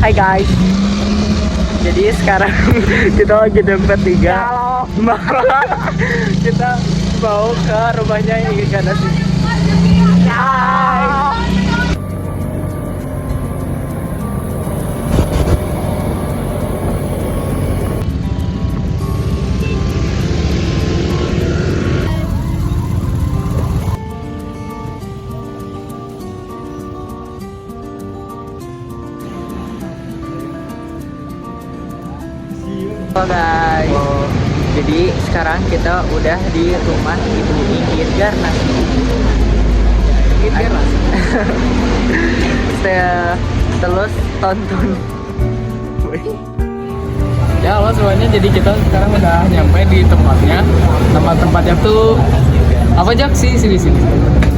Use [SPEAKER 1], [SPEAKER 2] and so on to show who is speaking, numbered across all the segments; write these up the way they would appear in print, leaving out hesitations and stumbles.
[SPEAKER 1] Hai guys. Jadi sekarang kita lagi di P3. Kita mau ke rumahnya Ingrid Ganasih. Hai. Halo guys, jadi sekarang kita udah di rumah Ibu Ingrid Ganasih. Terus tonton.
[SPEAKER 2] Ya halo semuanya, jadi kita sekarang udah nyampe di tempatnya. Nama tempatnya tuh apa Jak sih? Sini.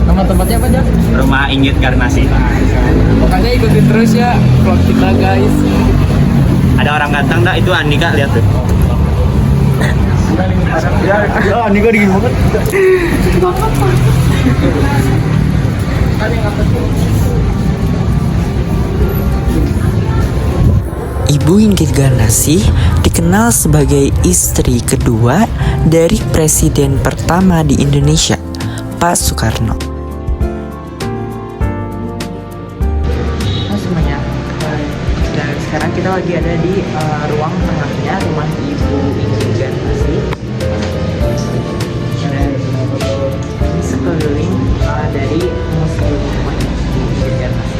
[SPEAKER 2] Nama tempatnya apa Jak?
[SPEAKER 3] Rumah Ingrid Ganasih.
[SPEAKER 2] Makanya ikutin terus ya vlog kita guys.
[SPEAKER 3] Ada orang ganteng dah, itu Andika, lihat tuh.
[SPEAKER 1] Ya, Andika dingin banget.
[SPEAKER 4] Ibu Ingrid Ganasih dikenal sebagai istri kedua dari presiden pertama di Indonesia, Pak Soekarno.
[SPEAKER 1] Halo semuanya. Dan sekarang kita lagi ada di ruang tengahnya rumah Ibu Ingrid Ganasih. Dan ini sekeliling dari museum rumah Ibu Ingrid Ganasih.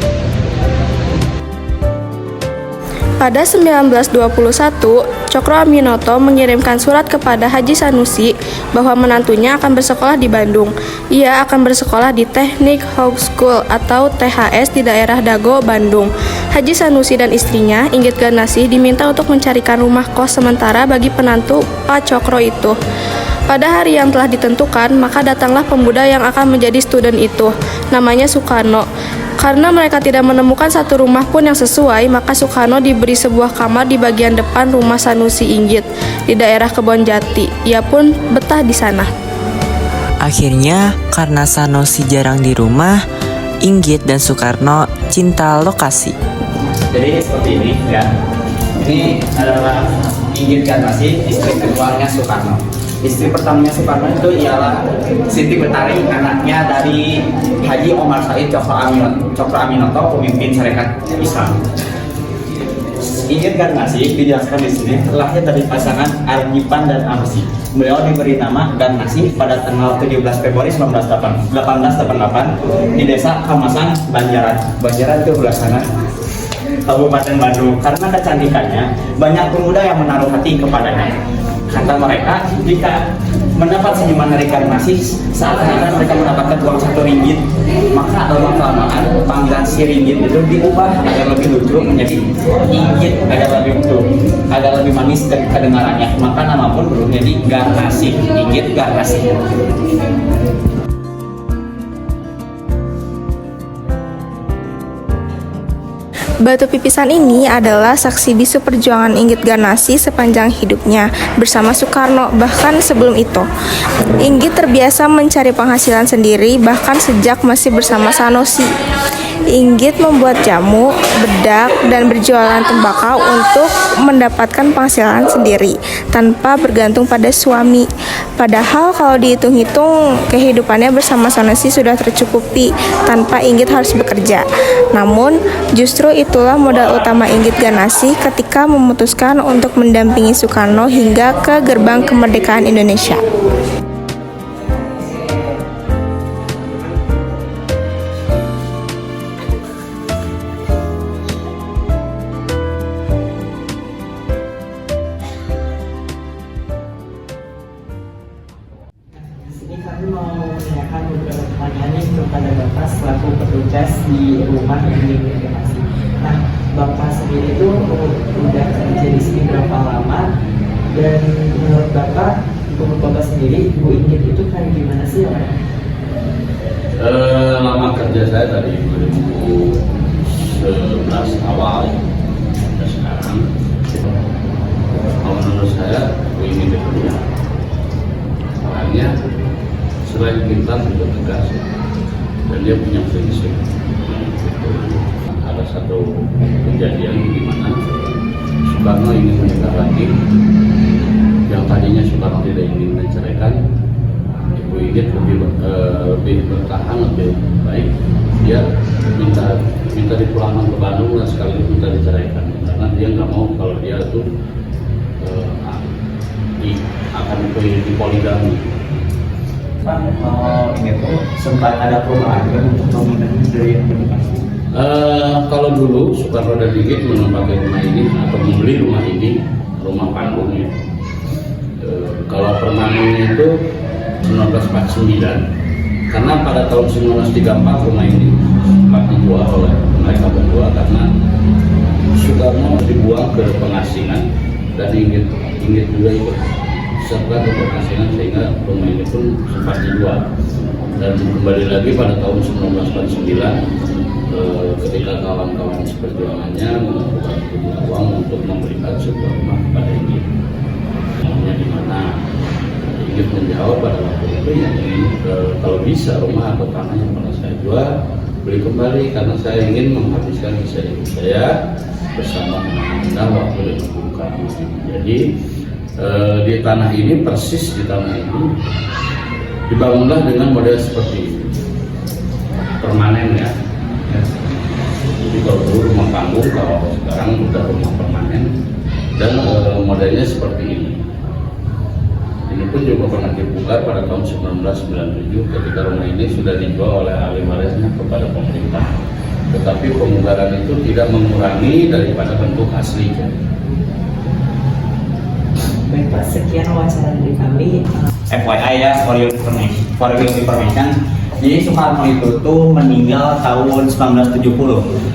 [SPEAKER 5] Pada 1921, Cokro Aminoto mengirimkan surat kepada Haji Sanusi bahwa menantunya akan bersekolah di Bandung. Ia akan bersekolah di Teknik House School atau THS di daerah Dago, Bandung. Haji Sanusi dan istrinya, Ingrid Ganasih, diminta untuk mencarikan rumah kos sementara bagi penantu Pak Cokro itu. Pada hari yang telah ditentukan, maka datanglah pemuda yang akan menjadi student itu, namanya Soekarno. Karena mereka tidak menemukan satu rumah pun yang sesuai, maka Soekarno diberi sebuah kamar di bagian depan rumah Sanusi Ingrid di daerah Kebonjati. Ia pun betah di sana.
[SPEAKER 4] Akhirnya, karena Sanusi jarang di rumah, Ingrid dan Soekarno cinta lokasi.
[SPEAKER 3] Jadi seperti ini ya. Ini adalah Ingrid Ganasih, istri keduanya Soekarno. Istri pertamanya Soekarno itu ialah Siti Betari, anaknya dari Haji Omar Said Cokro Aminoto, pemimpin Syarikat Islam. Ingrid Ganasih dijelaskan di sini lahir dari pasangan Argipan dan Amsi. Beliau diberi nama Ganasih pada tanggal 17 Februari 1888 di desa Kamasan, Banjaran. Banjaran itu sebelah sana, Kabupaten Bandung. Karena kecantikannya, banyak pemuda yang menaruh hati kepadanya. Kata mereka, jika mendapat senyuman dari Ganasih, seakan-akan mereka mendapatkan uang 1 ringgit. Maka lama-kelamaan panggilan si ringgit itu diubah agar lebih lucu menjadi Ingrid, agar lebih manis dan kedengarannya. Maka nama pun berubah menjadi Ganasih, Ingrid Ganasih.
[SPEAKER 5] Batu pipisan ini adalah saksi bisu perjuangan Ingrid Ganasih sepanjang hidupnya bersama Soekarno. Bahkan sebelum itu, Ingrid terbiasa mencari penghasilan sendiri bahkan sejak masih bersama Sanusi. Ingrid membuat jamu, bedak, dan berjualan tembakau untuk mendapatkan penghasilan sendiri tanpa bergantung pada suami. Padahal kalau dihitung-hitung kehidupannya bersama Sanusi sudah tercukupi tanpa Ingrid harus bekerja. Namun justru itulah modal utama Ingrid Ganasih ketika memutuskan untuk mendampingi Soekarno hingga ke gerbang kemerdekaan Indonesia.
[SPEAKER 1] Kami mau menanyakan beberapa pertanyaan kepada Bapak selaku petugas di rumah Ingrid Ganasih. Nah, Bapak sendiri itu udah kerja di sini berapa lama? Dan menurut Bapak sendiri, Ibu Ingrid itu kayak gimana sih orangnya?
[SPEAKER 6] Lama kerja saya dari 2011 awal sampai sekarang. Kalau menurut saya, Ibu Ingrid itu ya orangnya selain pintar juga tegas, dan dia punya prinsip. Ada ada satu kejadian di mana Soekarno ingin menikah lagi. Yang tadinya Soekarno tidak ingin menceraikan, Ibu Inggit lebih bertahan, lebih baik. Dia minta dipulangkan ke Bandung dan sekaligus minta diceraikan karena dia nggak mau kalau dia tuh akan dipoligami.
[SPEAKER 3] Ini tuh sempat ada perubahan untuk nominal dari yang berdikasi.
[SPEAKER 6] Kalau dulu Soekarno dan Inggit menempati rumah ini atau membeli rumah ini, rumah panggungnya. Kalau permanennya itu 1949, karena pada tahun 1934 rumah ini sempat dijual oleh mereka berdua karena Soekarno dibuang ke pengasingan dan Inggit juga ikut serta ke pengasingan sehingga rumah ini pun sempat dijual. Dan kembali lagi pada tahun 1949 ketika kawan-kawan seperjuangannya mengumpulkan uang untuk memberikan sebuah rumah kepada Inggit. Rumahnya di mana? Inggit menjawab pada waktu itu yang ingin kalau bisa rumah atau tanah yang pernah saya jual beli kembali karena saya ingin menghabiskan sisa hidup saya bersama anak-anak waktu dengan Bung Karno. Jadi di tanah ini persis di tanah ini dibangunlah dengan model seperti ini, permanen ya. Jadi kalau dulu rumah panggung, kalau sekarang udah rumah permanen dan modelnya seperti ini. Ini pun juga pernah dibuka pada tahun 1997 ketika rumah ini sudah dijual oleh ahli warisnya kepada pemerintah. Tetapi pemugaran itu tidak mengurangi daripada bentuk aslinya.
[SPEAKER 1] Baik Pak, sekian wawancara dari kami.
[SPEAKER 3] FYI ya, for your information. Jadi Soekarno itu tuh meninggal tahun 1970.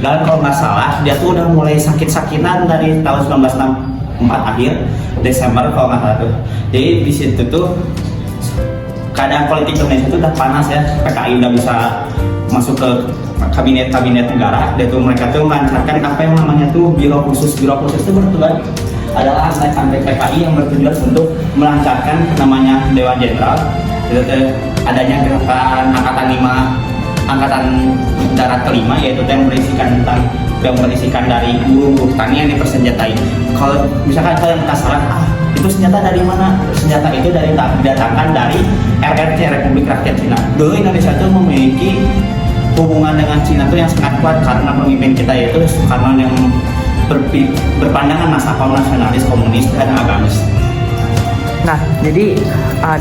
[SPEAKER 3] Dan kalau nggak salah, dia tuh udah mulai sakit-sakitan dari tahun 1964 akhir Desember kalau nggak salah tuh. Jadi di situ tuh keadaan politik Indonesia itu udah panas ya. PKI udah bisa masuk ke kabinet negara. Dan tuh mereka tuh melancarkan apa yang namanya tuh biro khusus itu bertujuan adalah antek PKI yang bertujuan untuk melancarkan namanya Dewan Jenderal. Adanya gerakan angkatan darat kelima, yaitu yang berisikan dari buruh tani yang dipersenjatai. Kalau misalkan kalian penasaran, itu senjata dari mana? Senjata itu didatangkan dari RRC, Republik Rakyat Cina. Dulu Indonesia itu memiliki hubungan dengan Cina itu yang sangat kuat karena pemimpin kita yaitu Soekarno yang berpandangan nasionalis, komunis dan agamis.
[SPEAKER 4] Nah, jadi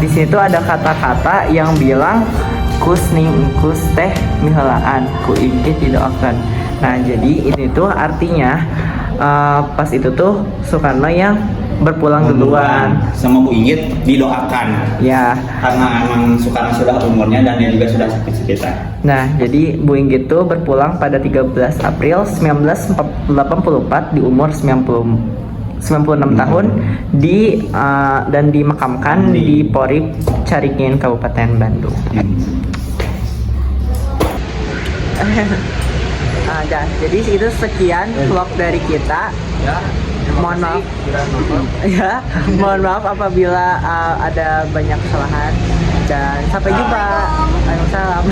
[SPEAKER 4] di sini tuh ada kata-kata yang bilang kus ning kus teh mihelaan ku Inggit didoakan. Nah, jadi ini tuh artinya pas itu tuh Soekarno yang berpulang duluan
[SPEAKER 3] sama Bu Inggit didoakan.
[SPEAKER 4] Ya,
[SPEAKER 3] Karena emang Soekarno sudah umurnya dan dia juga sudah sakit-sakitan.
[SPEAKER 4] nah jadi Bu Inggit tuh berpulang pada 13 April 1984 di umur 96 tahun dan dimakamkan di Porib Caringin, Kabupaten Bandung. Jadi itu sekian vlog dari kita. Mohon maaf apabila ada banyak kesalahan dan sampai jumpa. Waalaikumsalam.